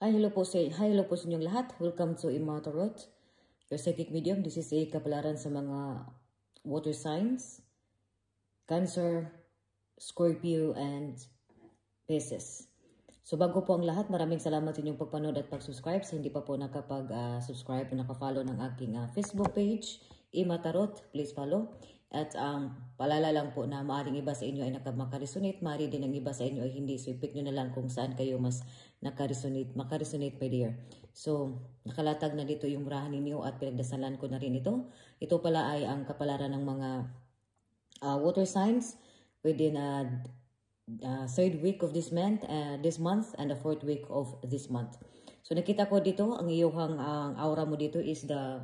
Hello po sa inyong lahat. Welcome to Ima Tarot, your psychic medium. This is a kapalaran sa mga water signs, Cancer, Scorpio, and Pisces. So bago po ang lahat, maraming salamat sa inyong pagpanood at pag-subscribe. Sa hindi pa po nakapag-subscribe o nakafollow ng aking Facebook page, Ima Tarot, please follow. At paalala lang po na maaaring iba sa inyo ay makaresonate, maaari din ang iba sa inyo ay hindi. So i-pick nyo na lang kung saan kayo mas makaresonate by dear. So nakalatag na dito yung rahan ninyo at pinagdasalan ko na rin ito. Ito pala ay ang kapalaran ng mga water signs within third week of this month and the fourth week of this month. So nakita ko dito, ang iyong aura mo dito is the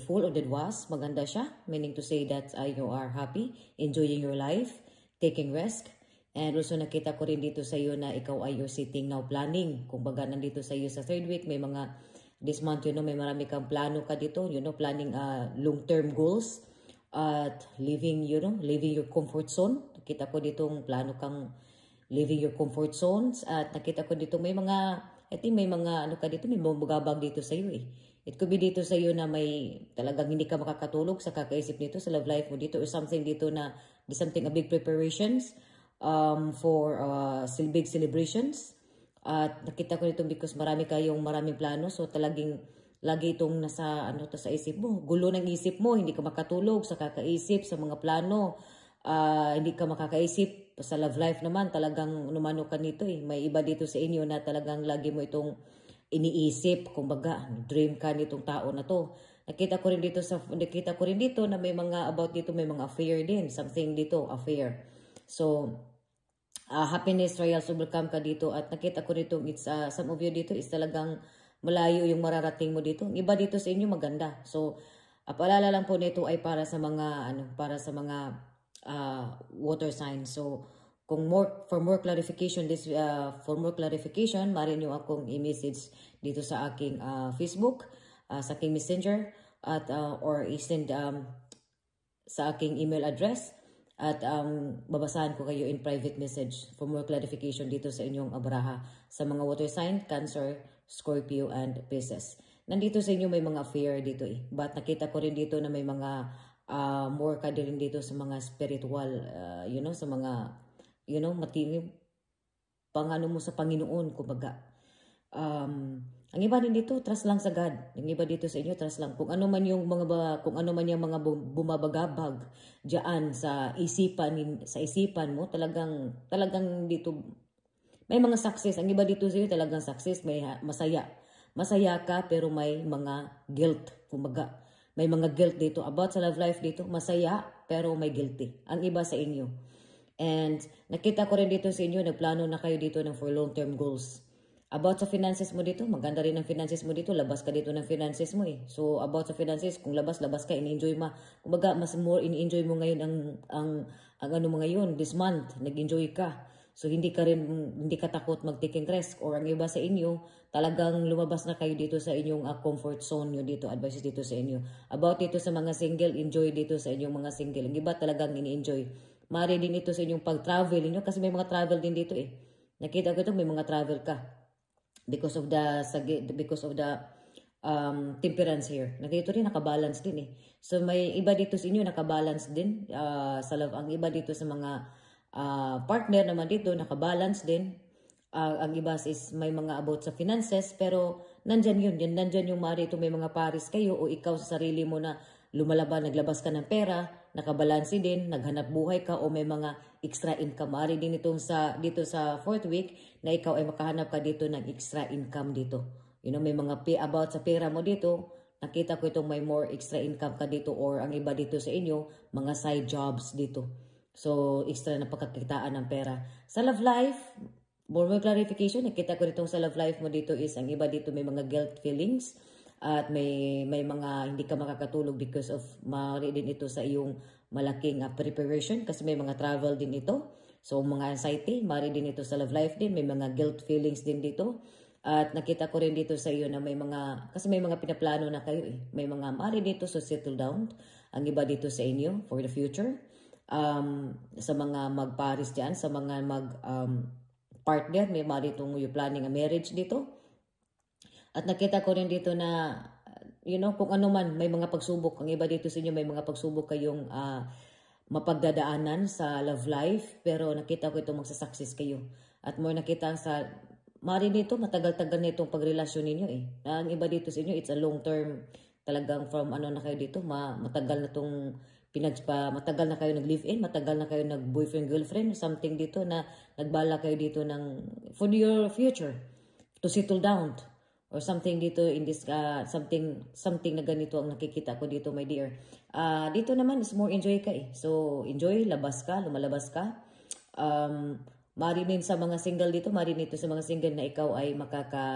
Fool of the Dwas. Maganda siya, meaning to say that you are happy, enjoying your life, taking risk. And also nakita ko rin dito sa iyo na ikaw ay you're sitting now planning. Kung baga nandito sa iyo sa third week, may mga this month, may marami kang plano ka dito, planning long-term goals at living your comfort zone. Nakita ko ditong plano kang living your comfort zones at nakita ko dito may mga may bumabagabag dito sa iyo eh. It could be dito sa iyo na may talagang hindi ka makakatulog sa kakaisip nito sa love life mo dito or something dito na a big preparations for big celebrations. At nakita ko dito because maraming plano, so talagang lagi itong nasa sa isip mo. Gulo ng isip mo, hindi ka makatulog sa kakaisip sa mga plano. Hindi ka makakaisip sa love life naman, talagang numano ka nito eh. May iba dito sa inyo na talagang lagi mo itong iniisip, kumbaga, dream ka nitong tao na to. Nakita ko rin dito na may mga about dito, may mga affair din, something dito, affair. So, happiness, trials, overcome ka dito at nakita ko dito, some of you dito is talagang malayo yung mararating mo dito. Iba dito sa inyo maganda. So, paalala lang po nito ay para sa mga water signs. So, for more clarification, maaari nyo akong i-message dito sa aking Facebook, sa aking Messenger, at or i-send sa aking email address at babasahan ko kayo in private message for more clarification dito sa inyong baraha sa mga water sign, Cancer, Scorpio, and Pisces. Nandito sa inyo may mga affair dito eh. But nakita ko rin dito na may mga more ka din dito sa mga spiritual, sa mga matindi pangano mo sa Panginoon, kumbaga. Ang iba din dito, trust lang sa God. Ang iba dito sa inyo, trust lang. Kung ano man yung mga bumabagabag diyan sa isipan mo, talagang dito may mga success. Ang iba dito sa inyo talagang success, may masaya. Masaya ka pero may mga guilt, kumbaga. May mga guilt dito about sa love life dito, masaya pero may guilty. Ang iba sa inyo. And nakita ko rin dito sa inyo, nagplano na kayo dito ng for long-term goals. About sa finances mo dito, maganda rin ang finances mo dito, labas ka dito ng finances mo eh. So about sa finances, kung labas ka, in-enjoy mo. Kumbaga, mas more in-enjoy mo ngayon ang ano mo ngayon, this month, nag-enjoy ka. So hindi ka takot mag-taking risk or ang iba sa inyo, talagang lumabas na kayo dito sa inyong comfort zone nyo dito, advices dito sa inyo. About dito sa mga single, enjoy dito sa inyong mga single. Ang iba talagang ini-enjoy. Mari din ito sa inyong pag-travel niyo kasi may mga travel din dito eh. Nakita ko ito, may mga travel ka. Because of the temperance here. Nakita rin, nakabalance din eh. So may iba dito sa inyo, nakabalance din. Sa love, ang iba dito sa mga partner naman dito, nakabalance din. Ang iba is may mga about sa finances, pero nandyan yung mari ito, may mga paris kayo o ikaw sa sarili mo na naglabas ka ng pera, nakabalansi din, naghanap buhay ka o may mga extra income. Mari din dito sa fourth week na ikaw ay makahanap ka dito ng extra income dito. May mga about sa pera mo dito, nakita ko itong may more extra income ka dito or ang iba dito sa inyo, mga side jobs dito. So, extra na pagkakitaan ng pera. Sa love life, more clarification, nakita ko dito sa love life mo dito is ang iba dito may mga guilt feelings at may mga hindi ka makakatulog because of maaari din ito sa iyong malaking preparation kasi may mga travel din ito. So mga anxiety, maaari din ito sa love life din, may mga guilt feelings din dito. At nakita ko rin dito sa iyo na may mga pinaplano na kayo eh. May mga maaari dito so settle down. Ang iba dito sa inyo for the future. Sa mga magparis diyan, sa mga partner, may maaari itong you planning a marriage dito. At nakita ko rin dito na, kung ano man, may mga pagsubok. Ang iba dito sa inyo, may mga pagsubok kayong mapagdadaanan sa love life. Pero nakita ko ito magsasucess kayo. At more nakita sa, mari nito, matagal-tagal na itong pagrelasyon ninyo eh. Ang iba dito sa inyo, it's a long term, talagang from ano na kayo dito, matagal na itong matagal na kayo nag-live-in, matagal na kayo nag-boyfriend-girlfriend, something dito na nagbala kayo dito ng, for your future, to settle down, or something dito in this, something na ganito ang nakikita ko dito, my dear. Dito naman is more enjoy ka eh. So, enjoy, labas ka, lumalabas ka. Marinin sa mga single dito, marinin sa mga single na ikaw ay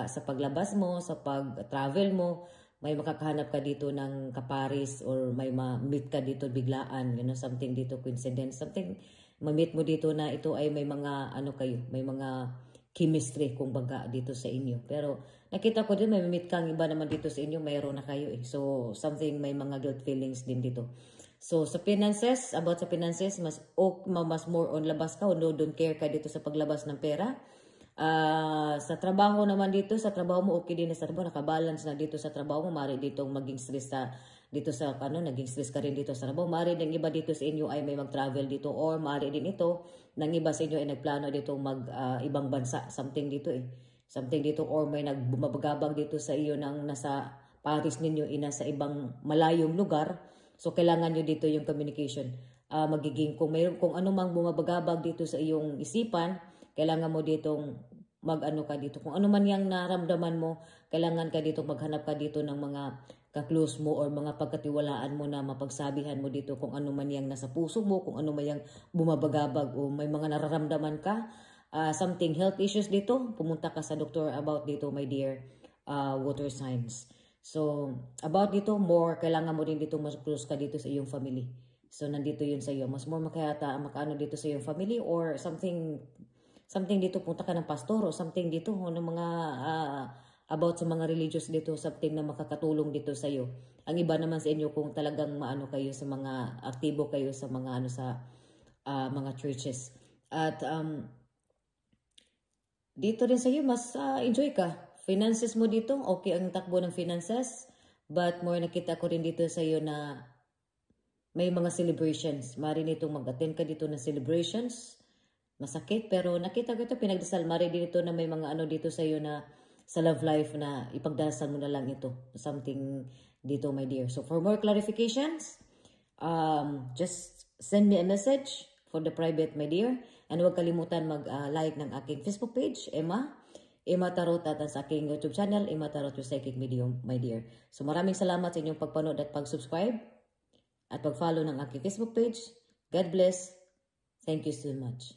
sa paglabas mo, sa pag-travel mo, may makakahanap ka dito ng kaparis or may ma-meet ka dito biglaan, something dito coincidence, something ma-meet mo dito na ito ay may mga kayo, may mga chemistry kumbaga dito sa inyo. Pero nakita ko din may meet kang iba naman dito sa inyo, mayroon na kayo eh. So something may mga guilt feelings din dito. So sa finances, about sa finances, mas more on labas ka, o don't care ka dito sa paglabas ng pera. Sa trabaho naman dito, sa trabaho mo okay din na sa trabaho, nakabalance na dito sa trabaho mo, maaari dito maging stress naging stress ka rin dito sa trabaho. Maaari din iba dito sa inyo ay may mag-travel dito, or maaari din ito ng iba sa inyo ay nagplano dito ibang bansa, something dito eh. Something dito, or may nagbumabagabag dito sa iyo nang nasa Paris ninyo, nasa ibang malayong lugar. So kailangan nyo dito yung communication. Magiging kung ano mang bumabagabag dito sa iyong isipan, kailangan mo ditong ka dito. Kung ano man yung naramdaman mo, kailangan ka dito maghanap ka dito ng mga ka-close mo or mga pagkatiwalaan mo na mapagsabihan mo dito kung ano man yung nasa puso mo, kung ano man yung bumabagabag o may mga nararamdaman ka. Something health issues dito, pumunta ka sa doktor about dito, my dear water signs. So, about dito, more, kailangan mo din dito mas close ka dito sa iyong family. So, nandito yun sa iyo. Mas more makaano dito sa iyong family or something dito, punta ka ng pastor o something dito, mga about sa mga religious dito, something na makakatulong dito sa iyo. Ang iba naman sa inyo kung talagang kayo sa mga aktibo kayo sa mga sa mga churches. At dito rin sa iyo, mas enjoy ka. Finances mo dito, okay ang takbo ng finances, but more nakita ko rin dito sa iyo na may mga celebrations. Mari nito mag-attend ka dito ng celebrations. Masakit, pero nakita ko ito, pinagdasal. Mari dito na may mga dito sa iyo na sa love life na ipagdasal mo na lang ito. Something dito, my dear. So, for more clarifications, just send me a message for the private, my dear. And huwag kalimutan mag-like ng aking Facebook page, Emma Tarot, at sa aking YouTube channel, Emma Tarot, your psychic medium, my dear. So, maraming salamat sa inyong pagpanood at pag-subscribe at pag-follow ng aking Facebook page. God bless. Thank you so much.